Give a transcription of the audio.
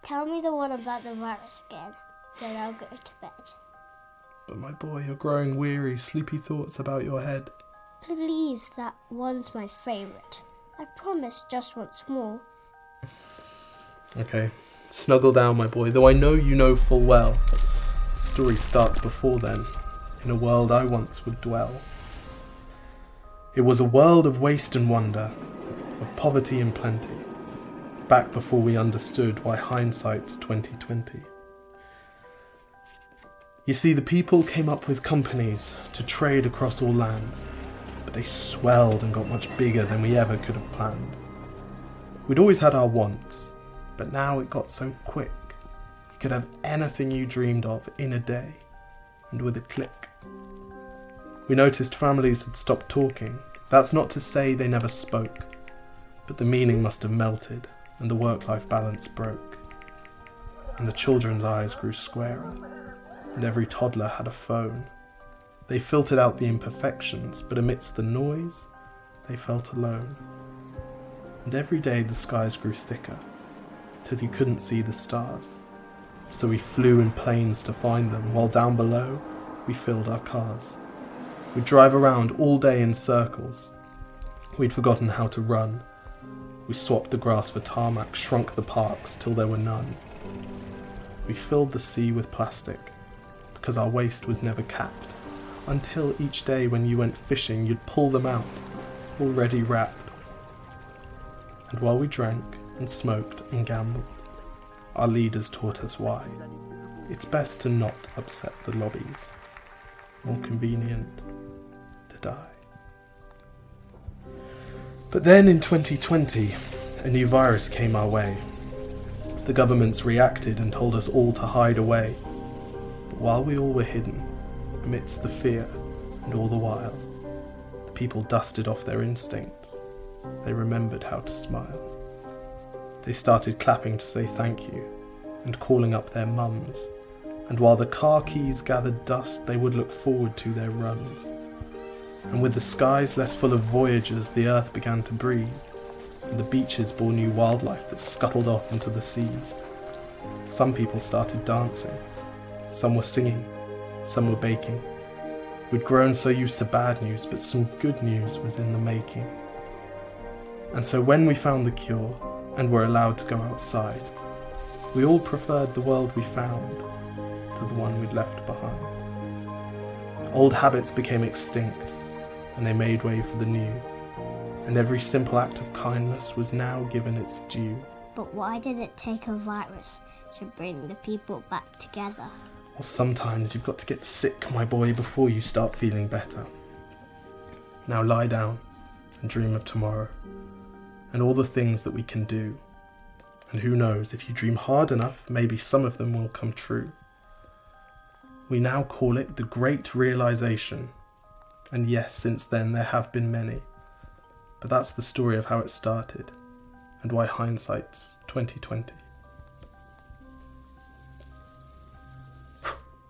Tell me the one about the virus again, then I'll go to bed. But my boy, you're growing weary, sleepy thoughts about your head. Please, that one's my favourite. I promise just once more. Okay, snuggle down, my boy, though I know you know full well. The story starts before then, in a world I once would dwell. It was a world of waste and wonder, of poverty and plenty, back before we understood why hindsight's 2020. You see, the people came up with companies to trade across all lands, but they swelled and got much bigger than we ever could have planned. We'd always had our wants, but now it got so quick. You could have anything you dreamed of in a day, and with a click. We noticed families had stopped talking. That's not to say they never spoke, but the meaning must have melted, and the work-life balance broke. And the children's eyes grew squarer, and every toddler had a phone. They filtered out the imperfections, but amidst the noise, they felt alone. And every day the skies grew thicker, till you couldn't see the stars. So we flew in planes to find them, while down below, we filled our cars. We'd drive around all day in circles. We'd forgotten how to run. We swapped the grass for tarmac, shrunk the parks till there were none. We filled the sea with plastic, because our waste was never capped, until each day when you went fishing you'd pull them out, already wrapped. And while we drank and smoked and gambled, our leaders taught us why. It's best to not upset the lobbies. More convenient to die. But then in 2020, a new virus came our way. The governments reacted and told us all to hide away. But while we all were hidden, amidst the fear and all the while, the people dusted off their instincts. They remembered how to smile. They started clapping to say thank you and calling up their mums. And while the car keys gathered dust, they would look forward to their runs. And with the skies less full of voyagers, the earth began to breathe, and the beaches bore new wildlife that scuttled off into the seas. Some people started dancing, some were singing, some were baking. We'd grown so used to bad news, but some good news was in the making. And so when we found the cure, and were allowed to go outside, we all preferred the world we found to the one we'd left behind. Old habits became extinct, and they made way for the new, and every simple act of kindness was now given its due. But why did it take a virus to bring the people back together? Well, sometimes you've got to get sick, my boy, before you start feeling better. Now lie down and dream of tomorrow, and all the things that we can do. And who knows, if you dream hard enough, maybe some of them will come true. We now call it the Great Realization. And yes, since then there have been many. But that's the story of how it started, and why hindsight's 2020.